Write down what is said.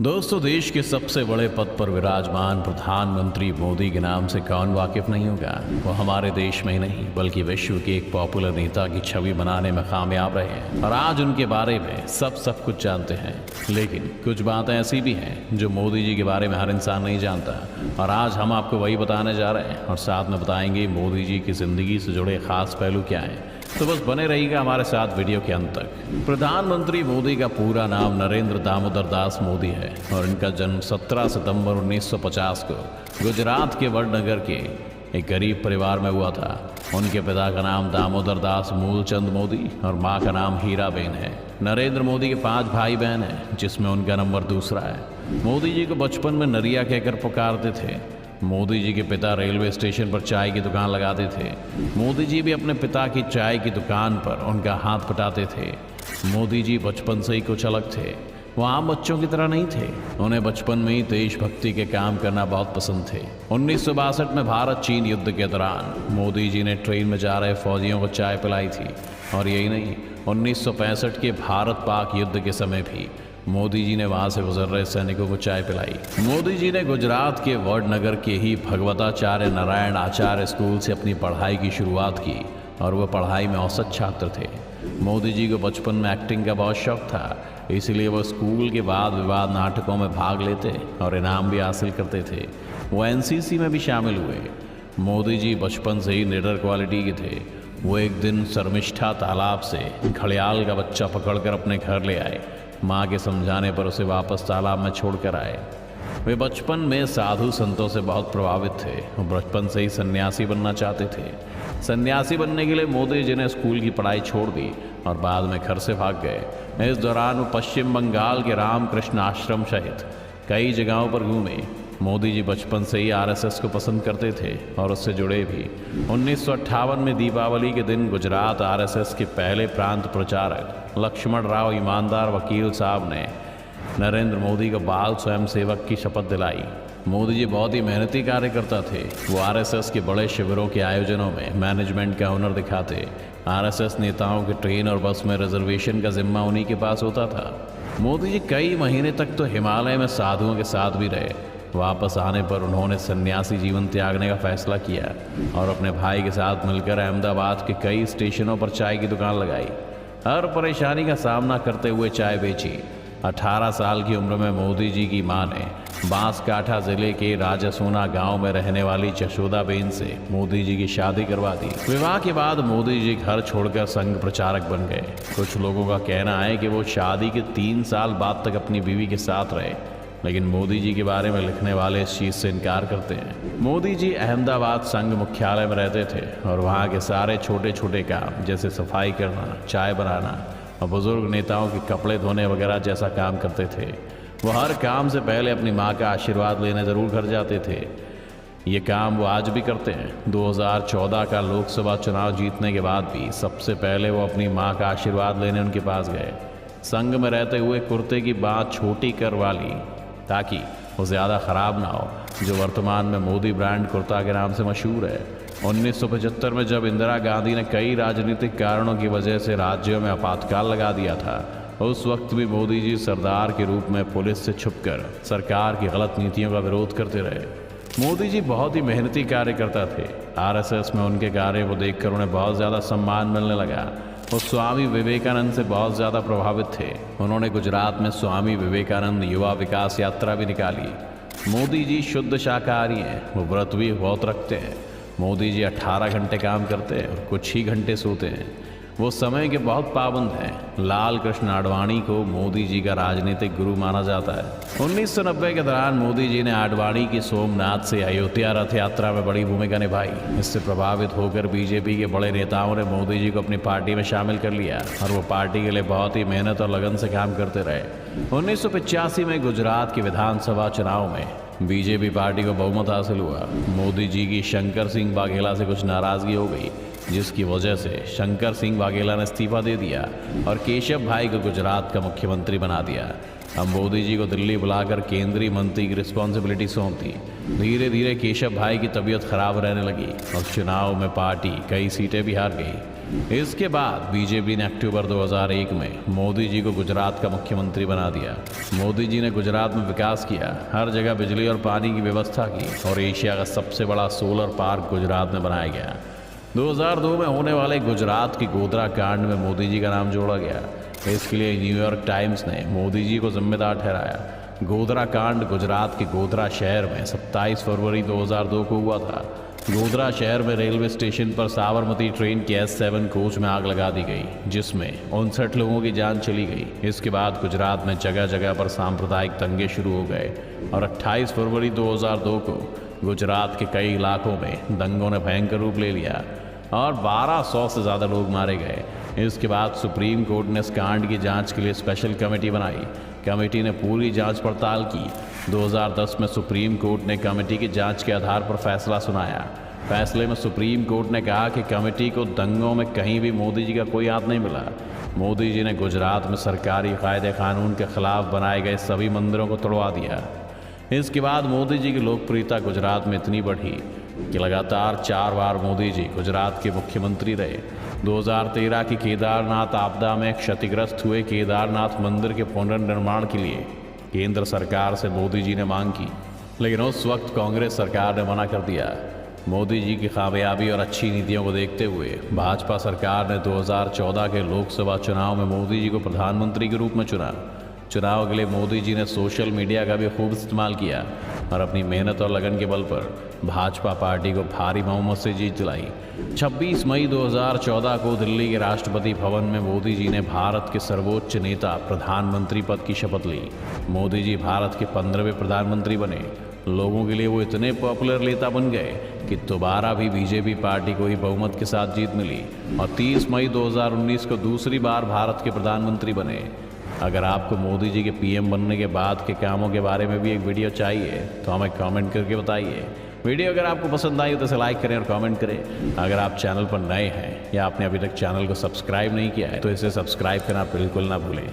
दोस्तों, देश के सबसे बड़े पद पर विराजमान प्रधानमंत्री मोदी के नाम से कौन वाकिफ नहीं होगा। वो हमारे देश में ही नहीं बल्कि विश्व के एक पॉपुलर नेता की छवि बनाने में कामयाब रहे हैं और आज उनके बारे में सब कुछ जानते हैं। लेकिन कुछ बातें ऐसी भी हैं जो मोदी जी के बारे में हर इंसान नहीं जानता और आज हम आपको वही बताने जा रहे हैं और साथ में बताएंगे मोदी जी की जिंदगी से जुड़े खास पहलू क्या हैं। तो बस बने रहिएगा हमारे साथ वीडियो के अंत तक। प्रधानमंत्री मोदी का पूरा नाम नरेंद्र दामोदर दास मोदी है और इनका जन्म 17 सितंबर 1950 को गुजरात के वडनगर के एक गरीब परिवार में हुआ था। उनके पिता का नाम दामोदर दास मूलचंद मोदी और मां का नाम हीराबेन है। नरेंद्र मोदी के 5 भाई बहन हैं जिसमें उनका नंबर दूसरा है। मोदी जी को बचपन में नरिया कहकर पुकारते थे। मोदी जी के पिता रेलवे स्टेशन पर चाय की दुकान लगाते थे। मोदी जी भी अपने पिता की चाय की दुकान पर उनका हाथ पटाते थे। मोदी जी बचपन से ही कुछ अलग थे। वो आम बच्चों की तरह नहीं थे। उन्हें बचपन में ही देशभक्ति के काम करना बहुत पसंद थे। 1962 में भारत चीन युद्ध के दौरान मोदी जी ने ट्रेन में जा रहे फौजियों को चाय पिलाई थी और यही नहीं, 1965 के भारत पाक युद्ध के समय भी मोदी जी ने वहां से गुजर रहे सैनिकों को चाय पिलाई। मोदी जी ने गुजरात के वडनगर के ही भगवताचार्य नारायण आचार्य स्कूल से अपनी पढ़ाई की शुरुआत की और वह पढ़ाई में औसत छात्र थे। मोदी जी को बचपन में एक्टिंग का बहुत शौक था, इसलिए वो स्कूल के बाद विवाद नाटकों में भाग लेते और इनाम भी हासिल करते थे। वो एनसीसी में भी शामिल हुए। मोदी जी बचपन से ही निडर क्वालिटी के थे। वो एक दिन शर्मिष्ठा तालाब से घड़ियाल का बच्चा पकड़कर अपने घर ले आए। माँ के समझाने पर उसे वापस तालाब में छोड़कर आए। वे बचपन में साधु संतों से बहुत प्रभावित थे और बचपन से ही सन्यासी बनना चाहते थे। सन्यासी बनने के लिए मोदी जी ने स्कूल की पढ़ाई छोड़ दी और बाद में घर से भाग गए। इस दौरान वो पश्चिम बंगाल के रामकृष्ण आश्रम सहित कई जगहों पर घूमे। मोदी जी बचपन से ही आरएसएस को पसंद करते थे और उससे जुड़े भी। 1958 में दीपावली के दिन गुजरात आरएसएस के पहले प्रांत प्रचारक लक्ष्मण राव ईमानदार वकील साहब ने नरेंद्र मोदी को बाल स्वयंसेवक की शपथ दिलाई। मोदी जी बहुत ही मेहनती कार्यकर्ता थे। वो आरएसएस के बड़े शिविरों के आयोजनों में मैनेजमेंट का हुनर दिखाते। आरएसएस नेताओं के ट्रेन और बस में रिजर्वेशन का जिम्मा उन्हीं के पास होता था। मोदी जी कई महीने तक तो हिमालय में साधुओं के साथ भी रहे। वापस आने पर उन्होंने सन्यासी जीवन त्यागने का फैसला किया और अपने भाई के साथ मिलकर अहमदाबाद के कई स्टेशनों पर चाय की दुकान लगाई। हर परेशानी का सामना करते हुए चाय बेची। 18 साल की उम्र में मोदी जी की मां ने बांसकाठा जिले के राजासोना गांव में रहने वाली जशोदाबेन से मोदी जी की शादी करवा दी। विवाह के बाद मोदी जी घर छोड़कर संघ प्रचारक बन गए। कुछ लोगों का कहना है कि वो शादी के 3 साल बाद तक अपनी बीवी के साथ रहे, लेकिन मोदी जी के बारे में लिखने वाले इस चीज़ से इनकार करते हैं। मोदी जी अहमदाबाद संघ मुख्यालय में रहते थे और वहाँ के सारे छोटे छोटे काम जैसे सफाई करना, चाय बनाना और बुजुर्ग नेताओं के कपड़े धोने वगैरह जैसा काम करते थे। वो हर काम से पहले अपनी माँ का आशीर्वाद लेने ज़रूर घर जाते थे। ये काम वो आज भी करते हैं। 2014 का लोकसभा चुनाव जीतने के बाद भी सबसे पहले वो अपनी माँ का आशीर्वाद लेने उनके पास गए। संघ में रहते हुए कुर्ते की बात छोटी करवा ली ताकि वो ज़्यादा ख़राब ना हो, जो वर्तमान में मोदी ब्रांड कुर्ता के नाम से मशहूर है। 1975 में जब इंदिरा गांधी ने कई राजनीतिक कारणों की वजह से राज्यों में आपातकाल लगा दिया था, उस वक्त भी मोदी जी सरदार के रूप में पुलिस से छुपकर सरकार की गलत नीतियों का विरोध करते रहे। मोदी जी बहुत ही मेहनती कार्यकर्ता थे। आरएसएस में उनके कार्य को देखकर उन्हें बहुत ज़्यादा सम्मान मिलने लगा। वो स्वामी विवेकानंद से बहुत ज़्यादा प्रभावित थे। उन्होंने गुजरात में स्वामी विवेकानंद युवा विकास यात्रा भी निकाली। मोदी जी शुद्ध शाकाहारी हैं। वो व्रत भी बहुत रखते हैं। मोदी जी 18 घंटे काम करते हैं और कुछ ही घंटे सोते हैं। वो समय के बहुत पाबंद हैं। लाल कृष्ण आडवाणी को मोदी जी का राजनीतिक गुरु माना जाता है। 1990 के दौरान मोदी जी ने आडवाणी की सोमनाथ से अयोध्या रथ यात्रा में बड़ी भूमिका निभाई। इससे प्रभावित होकर बीजेपी के बड़े नेताओं ने मोदी जी को अपनी पार्टी में शामिल कर लिया और वो पार्टी के लिए बहुत ही मेहनत और लगन से काम करते रहे। 1985 में गुजरात के विधानसभा चुनाव में बीजेपी पार्टी को बहुमत हासिल हुआ। मोदी जी की शंकर सिंह वाघेला से कुछ नाराजगी हो गई, जिसकी वजह से शंकर सिंह वाघेला ने इस्तीफा दे दिया और केशव भाई को गुजरात का मुख्यमंत्री बना दिया। अब मोदी जी को दिल्ली बुलाकर केंद्रीय मंत्री की रिस्पॉन्सिबिलिटी सौंप दी। धीरे धीरे केशव भाई की तबीयत खराब रहने लगी और चुनाव में पार्टी कई सीटें भी हार गई। इसके बाद बीजेपी ने अक्टूबर 2001 में मोदी जी को गुजरात का मुख्यमंत्री बना दिया। मोदी जी ने गुजरात में विकास किया, हर जगह बिजली और पानी की व्यवस्था की और एशिया का सबसे बड़ा सोलर पार्क गुजरात में बनाया गया। 2002 में होने वाले गुजरात की गोधरा कांड में मोदी जी का नाम जोड़ा गया। इसके लिए न्यूयॉर्क टाइम्स ने मोदी जी को जिम्मेदार ठहराया। गोधरा कांड गुजरात के गोधरा शहर में 27 फरवरी 2002 को हुआ था। गोधरा शहर में रेलवे स्टेशन पर साबरमती ट्रेन के S7 कोच में आग लगा दी गई, जिसमें 59 लोगों की जान चली गई। इसके बाद गुजरात में जगह जगह पर सांप्रदायिक दंगे शुरू हो गए और 28 फरवरी 2002 को गुजरात के कई इलाकों में दंगों ने भयंकर रूप ले लिया और 1200 से ज़्यादा लोग मारे गए। इसके बाद सुप्रीम कोर्ट ने इस कांड की जांच के लिए स्पेशल कमेटी बनाई। कमेटी ने पूरी जांच पड़ताल की। 2010 में सुप्रीम कोर्ट ने कमेटी की जांच के आधार पर फैसला सुनाया। फैसले में सुप्रीम कोर्ट ने कहा कि कमेटी को दंगों में कहीं भी मोदी जी का कोई हाथ नहीं मिला। मोदी जी ने गुजरात में सरकारी कायदे कानून के खिलाफ बनाए गए सभी मंदिरों को तोड़वा दिया। इसके बाद मोदी जी की लोकप्रियता गुजरात में इतनी बढ़ी कि लगातार 4 बार मोदी जी गुजरात के मुख्यमंत्री रहे। 2013 की केदारनाथ आपदा में क्षतिग्रस्त हुए केदारनाथ मंदिर के पुनर्निर्माण के लिए केंद्र सरकार से मोदी जी ने मांग की, लेकिन उस वक्त कांग्रेस सरकार ने मना कर दिया। मोदी जी की कामयाबी और अच्छी नीतियों को देखते हुए भाजपा सरकार ने 2014 के लोकसभा चुनाव में मोदी जी को प्रधानमंत्री के रूप में चुना। चुनाव के लिए मोदी जी ने सोशल मीडिया का भी खूब इस्तेमाल किया और अपनी मेहनत और लगन के बल पर भाजपा पार्टी को भारी बहुमत से जीत दिलाई। 26 मई 2014 को दिल्ली के राष्ट्रपति भवन में मोदी जी ने भारत के सर्वोच्च नेता प्रधानमंत्री पद की शपथ ली। मोदी जी भारत के 15वें प्रधानमंत्री बने। लोगों के लिए वो इतने पॉपुलर नेता बन गए कि दोबारा भी बीजेपी पार्टी को ही बहुमत के साथ जीत मिली और 30 मई 2019 को दूसरी बार भारत के प्रधानमंत्री बने। अगर आपको मोदी जी के पीएम बनने के बाद के कामों के बारे में भी एक वीडियो चाहिए तो हमें कमेंट करके बताइए। वीडियो अगर आपको पसंद आई तो इसे लाइक करें और कमेंट करें। अगर आप चैनल पर नए हैं या आपने अभी तक चैनल को सब्सक्राइब नहीं किया है तो इसे सब्सक्राइब करना बिल्कुल ना भूलें।